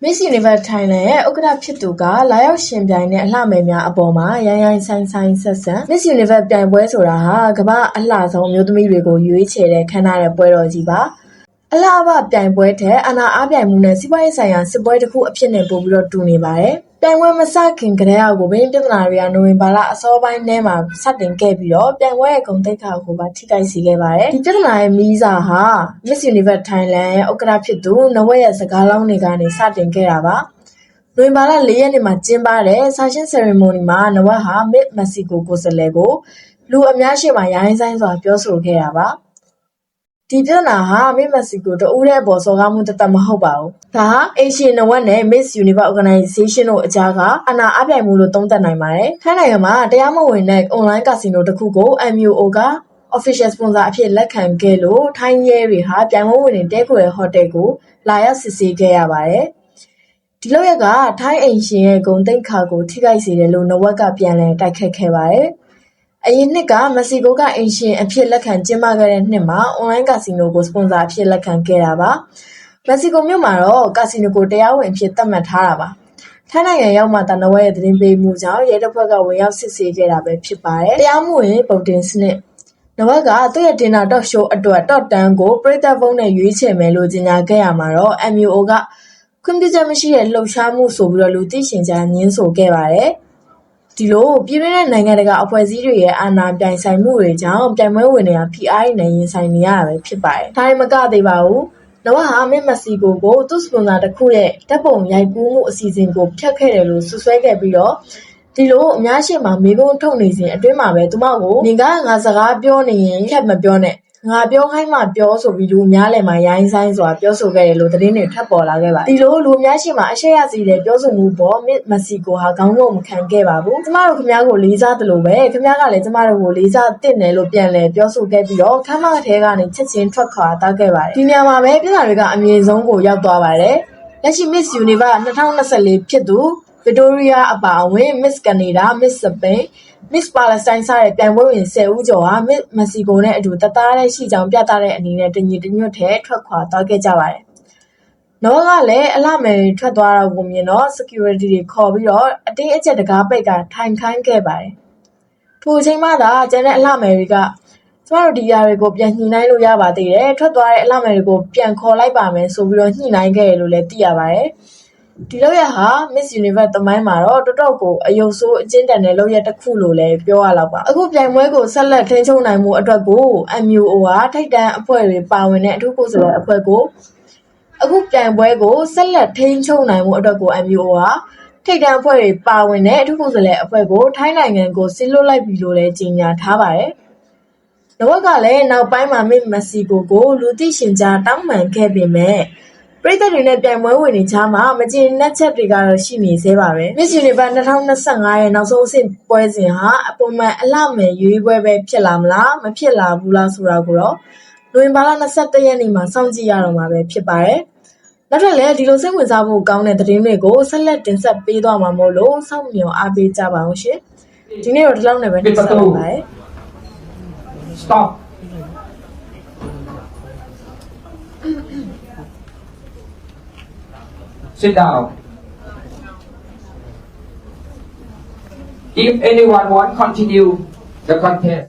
Miss Universe Thailand ရဲ့ဥက္ကဋ္ဌဖြစ်သူကလာရောက်ရှင်ပြိုင်တဲ့အလှမယ်များအပေါ်မှာရိုင်းရိုင်းဆိုင်ဆိုင်ဆက်ဆံ Miss Universe ပြိုင်ပွဲဆိုတာဟာကမ္ဘာအလှဆုံးအမျိုးသမီးတွေကိုရွေးချယ်တဲ့ခမ်းနားတဲ့ပွဲတော်ကြီးပါအလှအပပြိုင်ပွဲတဲ့အာဏာအားပြိုင်မှုနဲ့စီးပွားရေးဆိုင်ရာစစ်ပွဲတစ်ခုအဖြစ်နဲ့ပို့ပြီးတော့တူနေပါတယ်ပြိုင်ပွဲမစခင်ကတည်းကကိုပင်ပြဿနာတွေကနိုဝင်ဘာလအစောပိုင်းထဲမှာစတင်ခဲ့ပြီးတော့ပြိုင်ပွဲရဲ့ဂုဏ်သိက္ခာကိုပါထိခိုက်စေခဲ့ပါတယ်ဒီပြဿနာရဲ့မီးစာဟာ Miss Universe Thailand ရဲ့ဥက္ကဋ္ဌဖြစ်သူနဝက်ရဲ့စကားလုံးတွေကနေစတင်ခဲ့တာပါနိုဝင်ဘာလ4ရက်နေ့မှာကျင်းပတဲ့ဆာရှင်း ceremony မှာနဝက်ဟာ Miss Mexico ကိုယ်စားလှယ်ကိုလူအများရှေ့မှာရိုင်းဆိုင်စွာပြောဆိုခဲ့တာပါဒီပြဿနာဟာ Miss Mexico တဦးရဲ့ပေါ်စော်ကားမှုတစ်သက်မဟုတ်ပါဘူး။ဒါဟာ Asian နဝက်နဲ့ Miss Universe Organization တို့အကြားကအနာအပြိုင်မှုလို့သုံးသပ်နိုင်ပါတယ်။ထိုင်းနိုင်ငံမှာတရားမဝင်တဲ့ online casino တစ်ခုကို MUO က official sponsor အဖြစ်လက်ခံခဲ့လို့ထိုင်းရဲတွေဟာပြိုင်ပွဲဝင်တဲ့ကိုယ်ရဲ့ဟိုတယ်ကိုလာရောက်စစ်ဆေးခဲ့ရပါတယ်။ဒီလောက်ရကထိုင်းအိမ်ရှင်ရဲ့ဂုဏ်သိက္ခာကိုထိခိုက်စေတယ်လို့နဝက်ကပြန်လည်တိုက်ခတ်ခဲ့ပါတယ်။အရင်နှစ်ကမက္ကဆီကိုကအင်ရှင်အဖြစ်လက်ခံကျင်းပခဲ့တဲ့နှစ်မှာ online casino ကိုစပွန်ဆာအဖြစ်လက်ခံခဲ့တာပါမက္ကဆီကိုမြို့မှာတော့ကာစီနိုကိုတရားဝင်အဖြစ်သတ်မှတ်ထားတာပါထိုင်းနိုင်ငံရောက်မှတနဝဲရဲ့သတင်းပေးမှုကြောင့်ရဲတပ်ဖွဲ့ကဝင်ရောက်စစ်ဆေးခဲ့တာပဲဖြစ်ပါတယ်တရားမှုဝင်ပုံတင်စနစ်နဝက်ကသူ့ရဲ့တင်တာ talk show အတွက် top 10ကိုပရိသတ်ဖုန်းနဲ့ရွေးချယ်မယ်လို့ကြေညာခဲ့ရမှာတော့ MUO ကခွင့်ပြုချက်မရှိတဲ့လှုပ်ရှားမှုဆိုပြီးတော့လူသိရှင်ကြားညှင်းဆိုခဲ့ပါတယ်ဒီလိုပြည်တွင်းတဲ့နိုင်ငံတကာအဖွဲ့အစည်းတွေရဲ့အာဏာပြိုင်ဆိုင်မှုတွေကြောင့်ပြိုင်ပွဲဝင်တွေက PR နဲ့ရင်ဆိုင်နေရတာပဲဖြစ်ပါတယ်။ဒါမှမကသေးပါဘူး။နဝဟာမက်ဆီကိုကိုသူ့စပွန်ဆာတစ်ခုရဲ့ဓာတ်ပုံရိုက်ကူးမှုအစီအစဉ်ကိုဖျက်ခဲ့တယ်လို့ဆွဆွဲခဲ့ပြီးတော့ဒီလိုအများရှေ့မှာမေးခွန်းထုတ်နေစဉ်အတွင်းမှာပဲသူမကိုနင်ကငါစကားပြောနေရင်ဖြတ်မပြောနဲ့ငါပြောခိုင်းမှပြောဆိုပြီးလူအများလည်းမှာရိုင်းဆိုင်စွာပြောဆိုခဲ့တယ်လို့သတင်းတွေထပ်ပေါ်လာခဲ့ပါတယ်။ဒီလိုလူအများရှိမှအရှက်ရစီတဲ့ပြောဆိုမှုပေါ်မက္ကဆီကိုဟာခေါင်းငုံမခံခဲ့ပါဘူး။ကျမတို့ခင်ဗျားကိုလေးစားတယ်လို့ပဲခင်ဗျားကလည်းကျမတို့ကိုလေးစားသင့်တယ်လို့ပြန်လည်ပြောဆိုခဲ့ပြီးတော့ခမ်းမထဲကနေချက်ချင်းထွက်ခွာသွားခဲ့ပါတယ်။ဒီနေရာမှာပဲပြည်သားတွေကအမြင့်ဆုံးကိုရောက်သွားပါတယ်။လက်ရှိ Miss Universe 2024ဖြစ်သူVictoria အပါအဝင် Miss Canada, Miss Spain, Miss Palestine စတဲ့ပြိုင်ပွဲဝင်10ဦးကျော်ဟာ Miss Mexico နဲ့အတူတသားတည်းရှိကြောင်းပြသတဲ့အနေနဲ့တညီတညွတ်ထဲထွက်ခွာသွားခဲ့ကြပါတယ်။နော်ကလည်းအလှမယ်ထွက်သွားတော့ကိုမြင်တော့ security တွေခေါ်ပြီးတော့အတင်းအကျပ်တကားပိတ်ကထိုင်ခိုင်းခဲ့ပါတယ်။ထိုအချိန်မှသာကျန်တဲ့အလှမယ်တွေကကျမတို့ဒီຢာတွေကိုပြန်ညှိနှိုင်းလို့ရပါသေးတယ်။ထွက်သွားတဲ့အလှမယ်တွေကိုပြန်ခေါ်လိုက်ပါမယ်ဆိုပြီးတော့ညှိနှိုင်းခဲ့ရလို့လည်းသိရပါတယ်။ဒီလောက်ရဟာ Miss Universe သမိုင်းမှာတော့တော်တော်ကိုအယုတ်ဆိုးအကျဉ်းတန်တဲ့လောက်ရတစ်ခုလို့လည်းပြောရလောက်ပါအခုပြိုင်ပွဲကိုဆက်လက်ထိန်းချုပ်နိုင်မှုအတွက်ကို MUO ဟာထိပ်တန်းအဖွဲ့တွေပါဝင်တဲ့အထူးကိုယ်စားလှယ်အဖွဲ့ကိုအခုပြိုင်ပွဲကိုဆက်လက်ထိန်းချုပ်နိုင်မှုအတွက်ကို MUO ဟာထိပ်တန်းအဖွဲ့တွေပါဝင်တဲ့အထူးကိုယ်စားလှယ်အဖွဲ့ကိုထိုင်းနိုင်ငံကိုဆင်းလွှတ်လိုက်ပြီလို့လည်းကြေညာထားပါတယ်နဝက်ကလည်းနောက်ပိုင်းမှာ Miss Mexico ကိုလူသိရှင်ကြားတောင်းပန်ခဲ့ပေမဲ့ပရိသတ်တွေနဲ့ပြိုင်ပွဲဝင်နေကြမှာမကျေနပ်ချက်တွေကတော့ရှိနေသေးပါပဲ Miss Universe 2025ရဲ့နောက်ဆုံးအဆင့်ပွဲစဉ်ဟာအပေါ်မှာအလှမယ်ရွေးပွဲပဲဖြစ်လာမလားမဖြစ်လာဘူးလားဆိုတာကိုတော့နိုဝင်ဘာလ21ရက်နေ့မှာစောင့်ကြည့်ရတော့မှာပဲဖြစ်ပါတယ်နောက်ထပ်လည်းဒီလိုစိတ်ဝင်စားဖို့ကောင်းတဲ့သတင်းတွေကိုဆက်လက်တင်ဆက်ပေးသွားမှာမို့လို့စောင့်မျှော်အားပေးကြပါအောင်ရှင်ဒီနေ့တော့ဒီလောက်နဲ့ပဲတင်ဆက်ပါမယ် Stop. Sit down. If anyone want continue the contest.